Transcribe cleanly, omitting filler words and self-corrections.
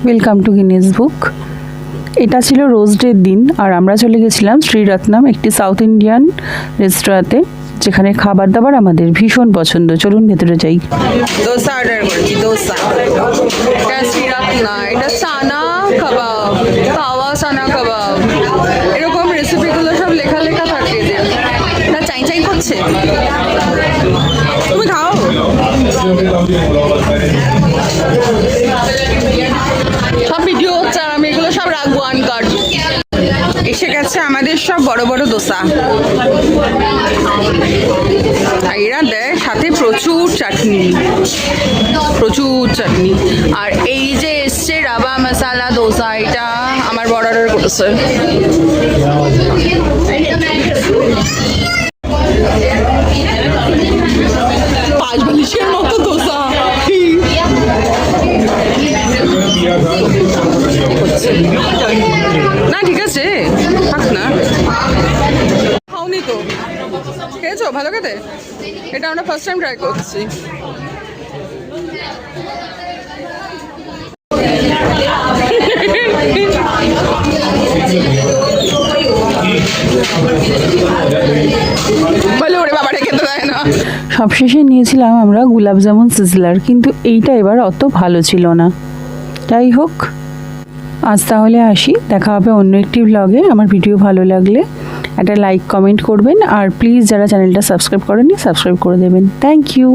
Welcome to Guinness বুক। এটা ছিল রোজ ডের দিন আর আমরা চলে গেছিলাম শ্রীরত্নম, একটি সাউথ ইন্ডিয়ান রেস্তোরাঁতে, যেখানে খাবার দাবার আমাদের ভীষণ পছন্দ। চলুন ভেতরে যাই। দোসা অর্ডার করেছি, দোসা। এটা শ্রীরত্না, এটা সানা কাবাব, কাওয়া সানা কাবাব, এরকম রেসিপিগুলো সব লেখা লেখা থাকে যে। এটা চাই চাই করছে, তুমি খাও। সব ভিডিও হচ্ছে আর আমি এগুলো সব রাখবো আনকাট। এসে গেছে আমাদের সব বড় বড় দোসা, আর এরা দেয় সাথে প্রচুর চাটনি, প্রচুর চাটনি। আর এই যে এসছে রাবা মশালা দোসা, এটা আমার বড় অর্ডার করেছে। পাঁচ বালিশের মতো দোসা। না ঠিক আছে, থাক না। খাওনি তো, খেয়েছো? ভালো খেতে? এটা আমরা ফার্স্ট টাইম ট্রাই করছি। বলে ওরে বাবা রে, খেতে দেয় না। সবশেষে নিয়েছিলাম আমরা গুলাব জামুন সিজলার, কিন্তু এইটা এবার অত ভালো ছিল না। যাই হোক, আজ তাহলে আসি, দেখা হবে অন্য একটি ব্লগে। আমার ভিডিও ভালো লাগলে একটা লাইক কমেন্ট করবেন, আর প্লিজ যারা চ্যানেলটা সাবস্ক্রাইব করেননি সাবস্ক্রাইব করে দেবেন। Thank you.